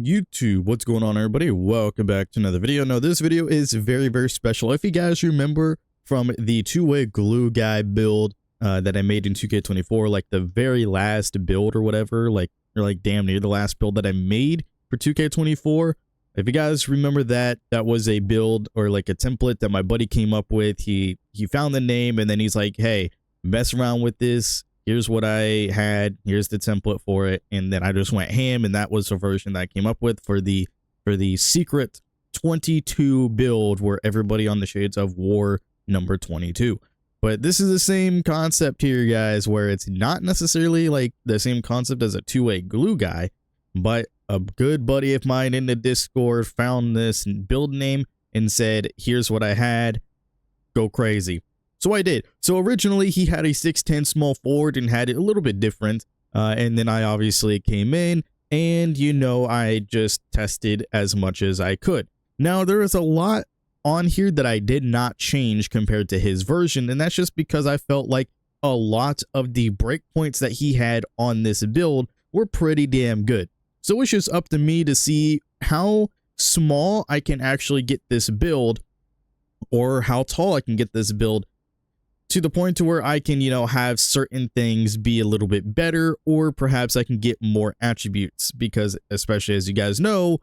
YouTube, what's going on, everybody? Welcome back to another video. Now this video is very special. If you guys remember from the two-way glue guy build that I made in 2K24, like the very last build or whatever, or damn near the last build that I made for 2K24, if you guys remember that was a build or like a template that my buddy came up with. He found the name and then he's like, hey, mess around with this. Here's what I had, here's the template for it, and then I just went ham, and that was the version that I came up with for the secret 22 build where everybody on the Shades of wore number 22. But this is the same concept here, guys, where it's not necessarily like the same concept as a two-way glue guy, but a good buddy of mine in the Discord found this build name and said, here's what I had, go crazy. So I did. So originally he had a 6'10 small forward and had it a little bit different. And then I obviously came in and, I just tested as much as I could. Now there is a lot on here that I did not change compared to his version. And that's just because I felt like a lot of the breakpoints that he had on this build were pretty damn good. So it's just up to me to see how small I can actually get this build or how tall I can get this build to the point to where I can, have certain things be a little bit better, or perhaps I can get more attributes, because especially as you guys know,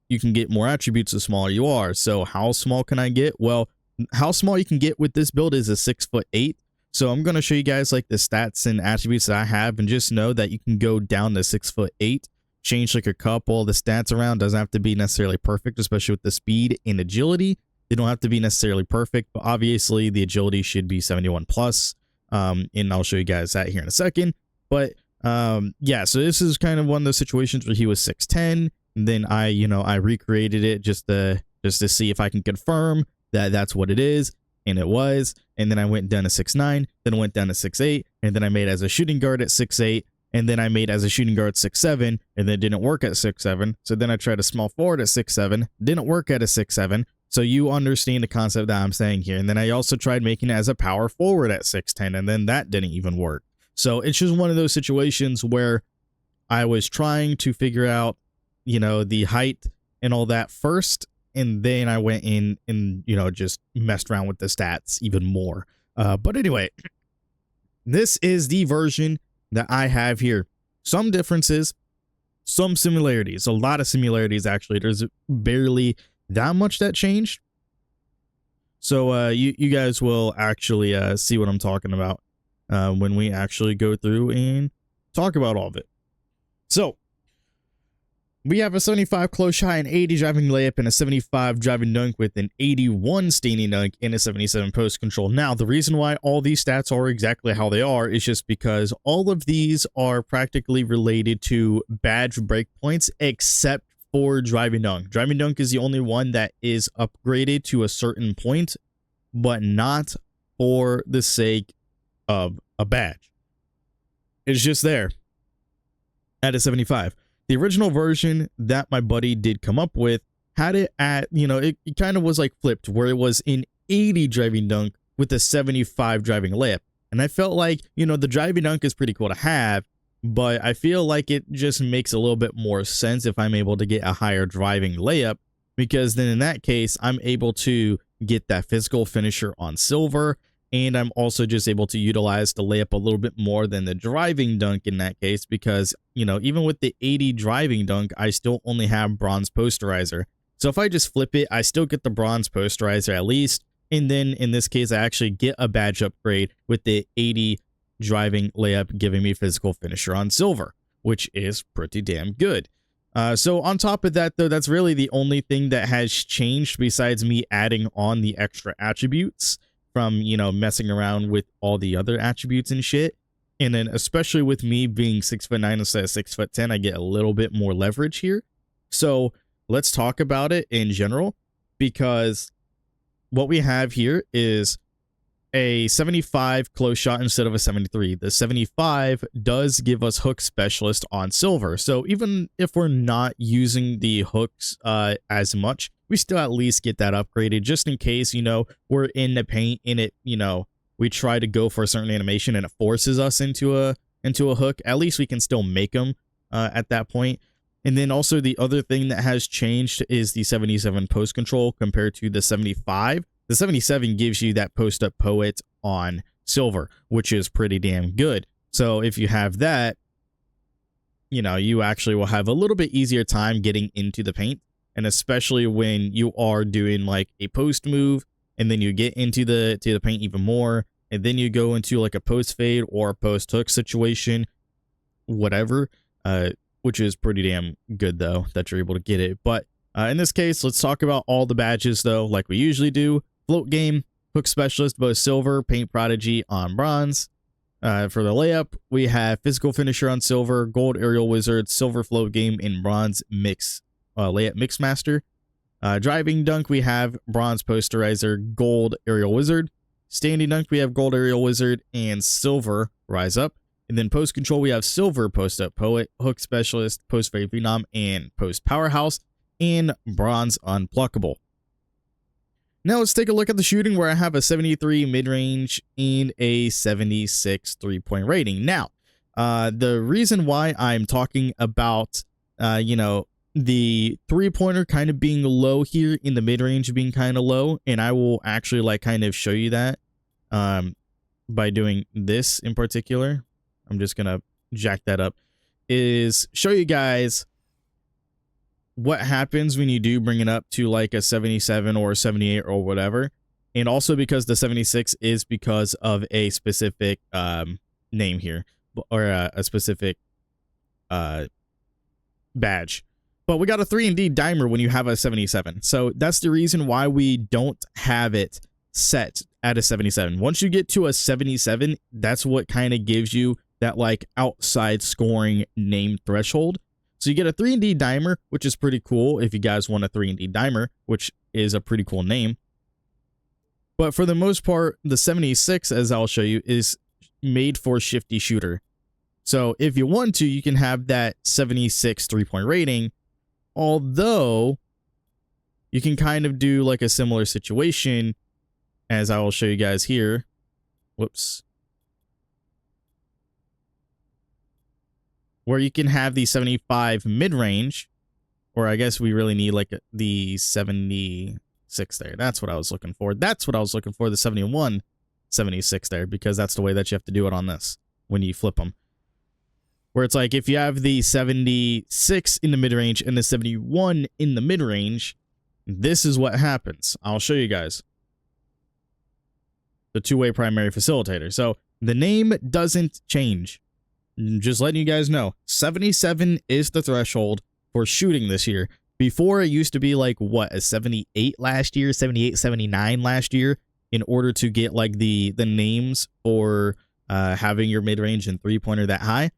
you can get more attributes the smaller you are. So how small can I get? Well, how small you can get with this build is a 6'8". So I'm going to show you guys like the stats and attributes that I have, and just know that you can go down to 6'8", change like a couple of the stats around. Doesn't have to be necessarily perfect, especially with the speed and agility. They don't have to be necessarily perfect, but obviously the agility should be 71 plus. And I'll show you guys that here in a second. But yeah, so this is kind of one of those situations where he was 6'10", and then I recreated it just to see if I can confirm that that's what it is, and it was. And then I went down to 6'9", then I went down to 6'8", and then I made as a shooting guard at 6'8", and then I made as a shooting guard 6'7", and then it didn't work at 6'7". So then I tried a small forward at 6'7", didn't work at a 6'7". So you understand the concept that I'm saying here. And then I also tried making it as a power forward at 6'10", and then that didn't even work. So it's just one of those situations where I was trying to figure out, the height and all that first, and then I went in and, just messed around with the stats even more. But anyway, this is the version that I have here. Some differences, some similarities, a lot of similarities actually. There's barely that much that changed. So you guys will actually see what I'm talking about when we actually go through and talk about all of it. So we have a 75 close shot, an 80 driving layup, and a 75 driving dunk with an 81 standing dunk and a 77 post control. Now, the reason why all these stats are exactly how they are is just because all of these are practically related to badge breakpoints, except for driving dunk. Driving dunk is the only one that is upgraded to a certain point, but not for the sake of a badge. It's just there at a 75. The original version that my buddy did come up with had it at, it kind of was like flipped, where it was an 80 driving dunk with a 75 driving layup. And I felt like, the driving dunk is pretty cool to have, but I feel like it just makes a little bit more sense if I'm able to get a higher driving layup, because then in that case, I'm able to get that physical finisher on silver, and I'm also just able to utilize the layup a little bit more than the driving dunk in that case, because, even with the 80 driving dunk, I still only have bronze posterizer. So if I just flip it, I still get the bronze posterizer at least, and then in this case, I actually get a badge upgrade with the 80 driving layup giving me physical finisher on silver, which is pretty damn good. So on top of that, though, that's really the only thing that has changed besides me adding on the extra attributes from, messing around with all the other attributes and shit. And then especially with me being 6'9" instead of 6'10", I get a little bit more leverage here. So let's talk about it in general, because what we have here is a 75 close shot instead of a 73. The 75 does give us hook specialist on silver. So even if we're not using the hooks as much, we still at least get that upgraded just in case, we're in the paint and it, we try to go for a certain animation and it forces us into a hook. At least we can still make them at that point. And then also the other thing that has changed is the 77 post control compared to the 75. The 77 gives you that post up poet on silver, which is pretty damn good. So if you have that, you know, you actually will have a little bit easier time getting into the paint. And especially when you are doing like a post move and then you get into the paint even more, and then you go into like a post fade or a post hook situation, whatever, which is pretty damn good though that you're able to get it. But in this case, let's talk about all the badges though, like we usually do. Float game, hook specialist, both silver, paint prodigy on bronze. For the layup, we have physical finisher on silver, gold aerial wizard, silver float game, in bronze mix layup mix master. Driving dunk, we have bronze posterizer, gold aerial wizard. Standing dunk, we have gold aerial wizard and silver rise up. And then post control, we have silver post up poet, hook specialist, post fade phenom, and post powerhouse, and bronze unpluckable. Now let's take a look at the shooting, where I have a 73 mid-range and a 76 three-point rating. Now, the reason why I'm talking about, you know, the three-pointer kind of being low here, in the mid-range being kind of low, and I will actually like kind of show you that by doing this in particular. I'm just gonna jack that up, is show you guys what happens when you do bring it up to like a 77 or a 78 or whatever. And also because the 76 is because of a specific name here, or a specific badge. But we got a 3-and-D dimer when you have a 77. So that's the reason why we don't have it set at a 77. Once you get to a 77, that's what kind of gives you that like outside scoring name threshold. So you get a 3-and-D dimer, which is pretty cool if you guys want a 3-and-D dimer, which is a pretty cool name. But for the most part, the 76, as I'll show you, is made for shifty shooter. So if you want to, you can have that 76 three-point rating, although you can kind of do like a similar situation, as I will show you guys here. Whoops. Where you can have the 75 mid-range, or I guess we really need like the 76 there. That's what I was looking for. That's what I was looking for, the 71, 76 there, because that's the way that you have to do it on this when you flip them. Where it's like if you have the 76 in the mid-range and the 71 in the mid-range, this is what happens. I'll show you guys. The two-way primary facilitator. So the name doesn't change. Just letting you guys know, 77 is the threshold for shooting this year. Before, it used to be like, what, a 78 last year, 78, 79 last year, in order to get like the names or having your mid-range and three-pointer that high.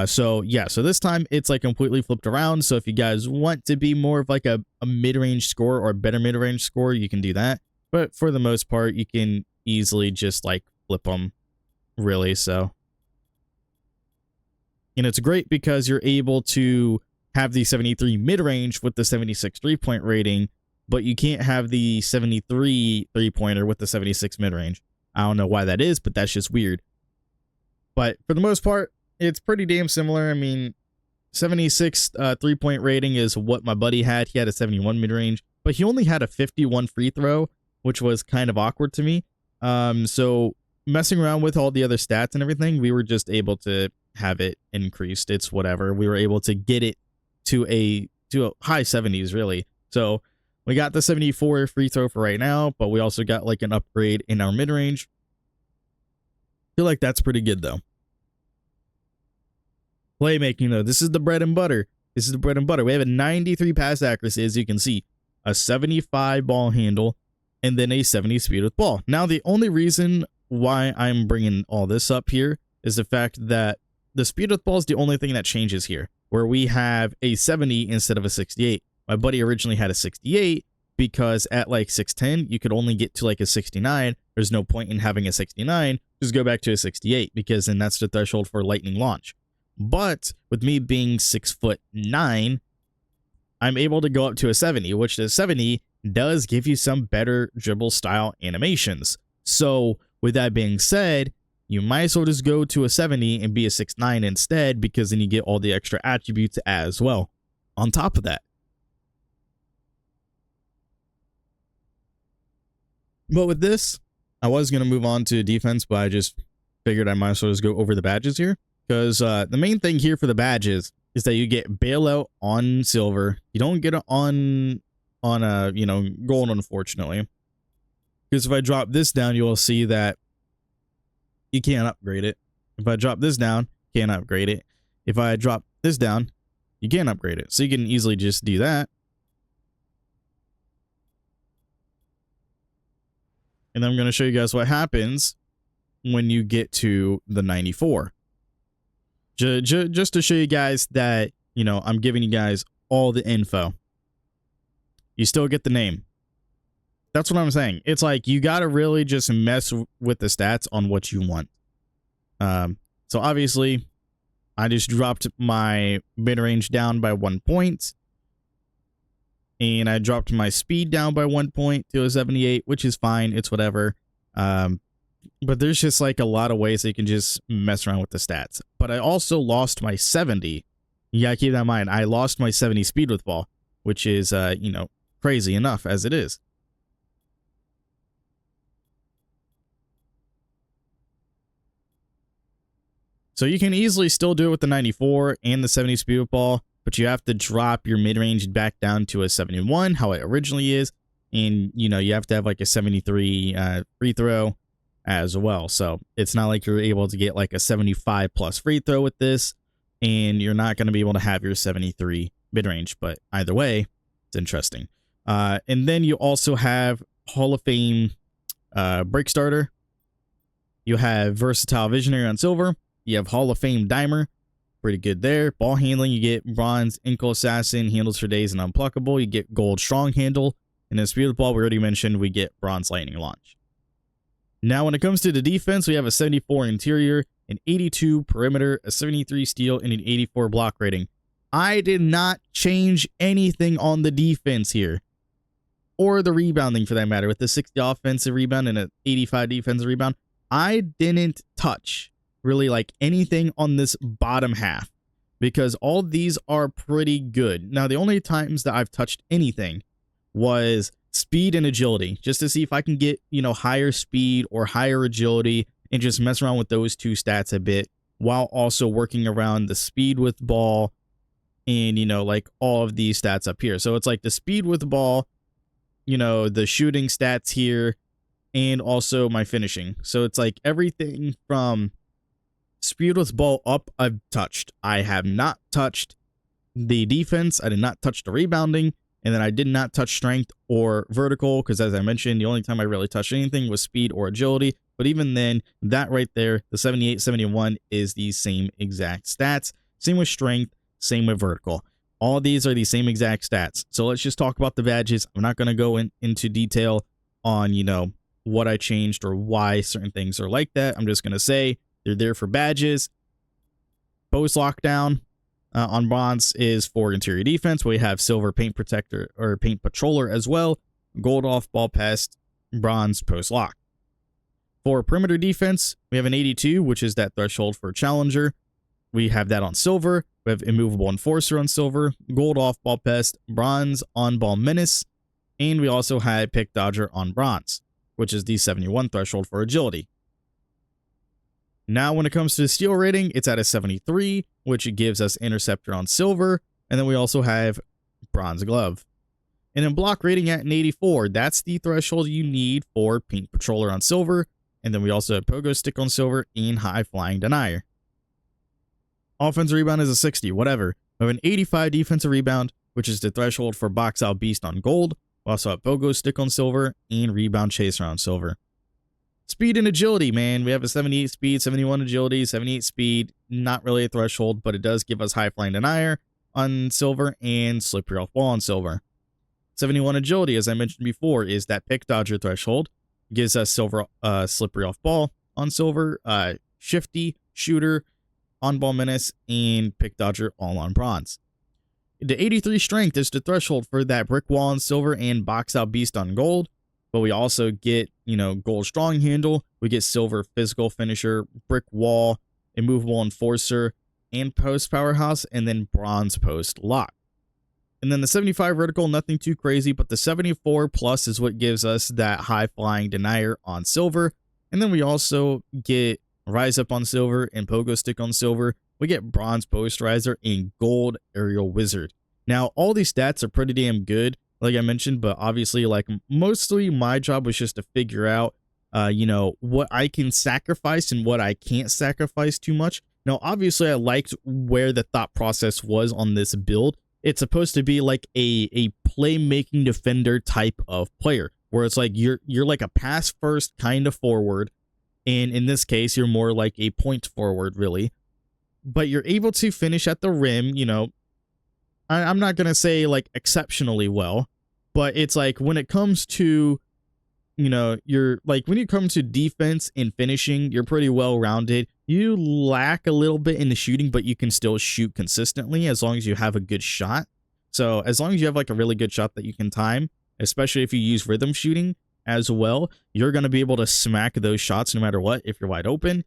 So yeah, so this time it's like completely flipped around. So if you guys want to be more of like a mid-range score or a better mid-range score, you can do that. But for the most part, you can easily just like flip them, really. So, and it's great because you're able to have the 73 mid-range with the 76 three-point rating, but you can't have the 73 three-pointer with the 76 mid-range. I don't know why that is, but that's just weird. But for the most part, it's pretty damn similar. I mean, 76 three-point rating is what my buddy had. He had a 71 mid-range, but he only had a 51 free throw, which was kind of awkward to me. So messing around with all the other stats and everything, we were just able to have it increased. It's whatever. We were able to get it to a high 70s, really. So we got the 74 free throw for right now, but we also got like an upgrade in our mid-range. Feel like that's pretty good though. Playmaking though, this is the bread and butter. This is the bread and butter. We have a 93 pass accuracy, as you can see, a 75 ball handle, and then a 70 speed with ball. Now, the only reason why I'm bringing all this up here is the fact that the speed with ball is the only thing that changes here, where we have a 70 instead of a 68. My buddy originally had a 68 because at like 6'10", you could only get to like a 69. There's no point in having a 69. Just go back to a 68 because then that's the threshold for lightning launch. But with me being 6'9", I'm able to go up to a 70, which the 70 does give you some better dribble style animations. So with that being said, you might as well just go to a 70 and be a 6'9" instead, because then you get all the extra attributes as well. on top of that. But with this, I was going to move on to defense, but I just figured I might as well just go over the badges here. Because the main thing here for the badges is that you get bailout on silver. You don't get it on gold, unfortunately. Because if I drop this down, you'll see that you can't upgrade it. If I drop this down, you can't upgrade it. If I drop this down, you can't upgrade it. So you can easily just do that. And then I'm going to show you guys what happens when you get to the 94. Just to show you guys that, I'm giving you guys all the info. You still get the name. That's what I'm saying. It's like you got to really just mess with the stats on what you want. So obviously, I just dropped my mid-range down by 1 point. And I dropped my speed down by 1 point to a 78, which is fine. It's whatever. But there's just like a lot of ways that you can just mess around with the stats. But I also lost my 70. You gotta keep that in mind. I lost my 70 speed with ball, which is, crazy enough as it is. So you can easily still do it with the 94 and the 70 speed with ball, but you have to drop your mid-range back down to a 71, how it originally is. And, you have to have like a 73 free throw as well. So it's not like you're able to get like a 75 plus free throw with this, and you're not going to be able to have your 73 mid-range. But either way, it's interesting. And then you also have Hall of Fame break starter. You have versatile visionary on silver. You have Hall of Fame dimer. Pretty good there. Ball handling, you get bronze ankle assassin, handles for days and unpluckable. You get gold strong handle. And then speed with ball, we already mentioned, we get bronze lightning launch. Now, when it comes to the defense, we have a 74 interior, an 82 perimeter, a 73 steal, and an 84 block rating. I did not change anything on the defense here, or the rebounding for that matter. With the 60 offensive rebound and an 85 defensive rebound, I didn't touch really like anything on this bottom half because all these are pretty good. Now, the only times that I've touched anything was speed and agility, just to see if I can get, higher speed or higher agility and just mess around with those two stats a bit while also working around the speed with ball and, like all of these stats up here. So it's like the speed with the ball, the shooting stats here, and also my finishing. So it's like everything from speed with ball up I've touched. I have not touched the defense. I did not touch the rebounding. And then I did not touch strength or vertical because, as I mentioned, the only time I really touched anything was speed or agility. But even then, that right there, the 78, 71 is the same exact stats. Same with strength, same with vertical. All of these are the same exact stats. So let's just talk about the badges. I'm not going to go into detail on, what I changed or why certain things are like that. I'm just going to say they're there for badges. Post lockdown on bronze is for interior defense. We have silver paint protector or paint patroller as well. Gold off ball pass, bronze post lock. For perimeter defense, we have an 82, which is that threshold for challenger. We have that on silver. We have immovable enforcer on silver, gold off ball pest, bronze on ball menace, and we also had pick dodger on bronze, which is the 71 threshold for agility. Now, when it comes to the steal rating, it's at a 73, which gives us interceptor on silver. And then we also have bronze glove. And then block rating at an 84. That's the threshold you need for paint patroller on silver. And then we also have pogo stick on silver and high flying denier. Offensive rebound is a 60, whatever. We have an 85 defensive rebound, which is the threshold for box out beast on gold. We also have pogo stick on silver and rebound chaser on silver. Speed and agility, man. We have a 78 speed, 71 agility, 78 speed. Not really a threshold, but it does give us high flying denier on silver and slippery off ball on silver. 71 agility, as I mentioned before, is that pick dodger threshold. Gives us silver slippery off ball on silver, shifty, shooter, on ball menace, and pick dodger all on bronze. The 83 strength is the threshold for that brick wall on silver and box out beast on gold. But we also get, gold strong handle. We get silver physical finisher, brick wall, immovable enforcer, and post powerhouse, and then bronze post lock. And then the 75 vertical, nothing too crazy, but the 74 plus is what gives us that high flying denier on silver. And then we also get rise up on silver and pogo stick on silver. We get bronze posterizer and gold aerial wizard. Now, all these stats are pretty damn good, like I mentioned, but obviously, like, mostly my job was just to figure out, you know, what I can sacrifice and what I can't sacrifice too much. Now, obviously, I liked where the thought process was on this build. It's supposed to be like a playmaking defender type of player, where it's like you're like a pass first kind of forward, and in this case, you're more like a point forward, really. But you're able to finish at the rim, you know. I'm not gonna say like exceptionally well, but it's like when it comes to, you know, you're like when you come to defense and finishing, you're pretty well rounded. You lack a little bit in the shooting, but you can still shoot consistently as long as you have a good shot. So as long as you have like a really good shot that you can time, especially if you use rhythm shooting as well, you're going to be able to smack those shots no matter what if you're wide open.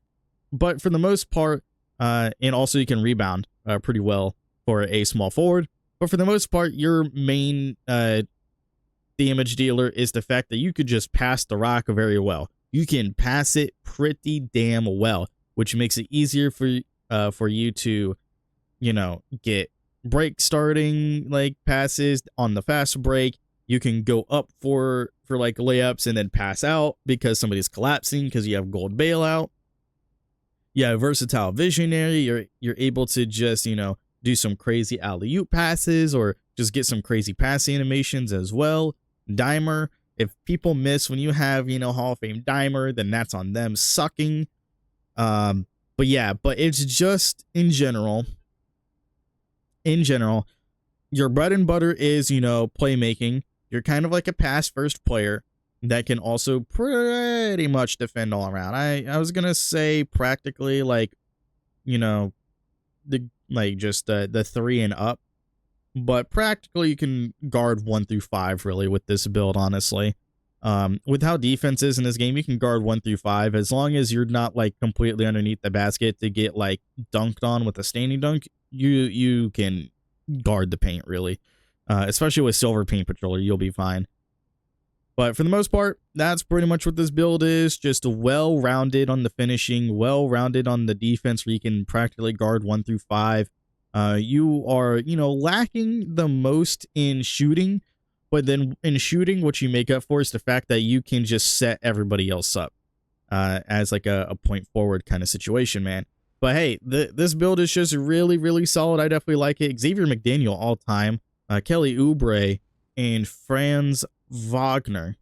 But for the most part, and also you can rebound pretty well for a small forward. But for the most part, your main damage dealer is the fact that you could just pass the rock very well. You can pass it pretty damn well, which makes it easier for you to, you know, get break starting like passes on the fast break. You can go up for like layups and then pass out because somebody's collapsing because you have gold bailout. Yeah, versatile visionary. You're able to just, you know, do some crazy alley-oop passes or just get some crazy passing animations as well. Dimer. If people miss when you have, you know, Hall of Fame dimer, then that's on them sucking. But yeah, but it's just in general, your bread and butter is, you know, playmaking. You're kind of like a pass first player that can also pretty much defend all around. I was gonna say practically like, you know, just the 3 and up, but practically you can guard 1 through 5 really with this build, honestly. With how defense is in this game, you can guard 1 through 5 as long as you're not like completely underneath the basket to get like dunked on with a standing dunk. You can guard the paint really, especially with silver paint patroller, you'll be fine. But for the most part, that's pretty much what this build is. Just well-rounded on the finishing, well-rounded on the defense, where you can practically guard 1 through 5. You are, you know, lacking the most in shooting, but then in shooting, what you make up for is the fact that you can just set everybody else up as like a point forward kind of situation, man. But hey, this build is just really, really solid. I definitely like it. Xavier McDaniel all time, Kelly Oubre, and Franz Wagner.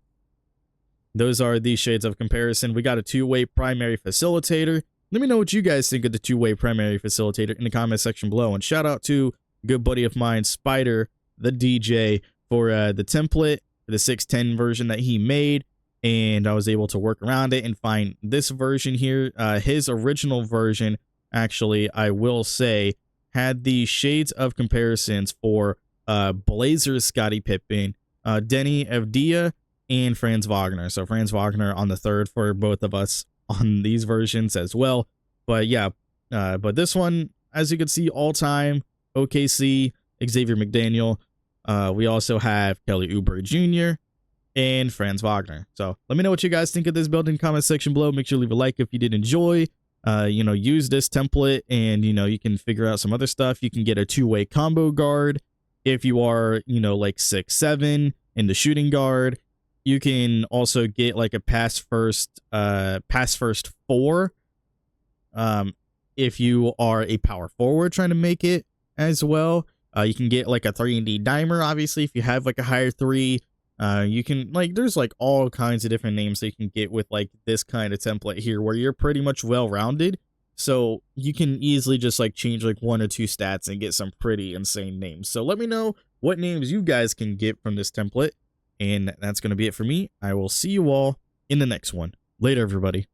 Those are the shades of comparison. We got a two-way primary facilitator. Let me know what you guys think of the two-way primary facilitator in the comment section below. And shout out to a good buddy of mine, Spider, the DJ, for the template, the 610 version that he made. And I was able to work around it and find this version here. His original version, actually, I will say, had the shades of comparisons for Blazers Scottie Pippen, Denny Avdia, and Franz Wagner. So Franz Wagner on the third for both of us on these versions as well. But yeah, but this one, as you can see, all time OKC, Xavier McDaniel. We also have Kelly Oubre Jr. and Franz Wagner. So let me know what you guys think of this build in the comment section below. Make sure to leave a like if you did enjoy. You know, use this template and, you know, you can figure out some other stuff. You can get a two-way combo guard if you are, you know, like 6'7" in the shooting guard. You can also get like a pass first 4 if you are a power forward trying to make it as well. You can get like a 3-and-D dimer, obviously, if you have like a higher 3. You can, like, there's like all kinds of different names that you can get with like this kind of template here where you're pretty much well-rounded. So you can easily just like change like 1 or 2 stats and get some pretty insane names. So let me know what names you guys can get from this template. And that's going to be it for me. I will see you all in the next one. Later, everybody.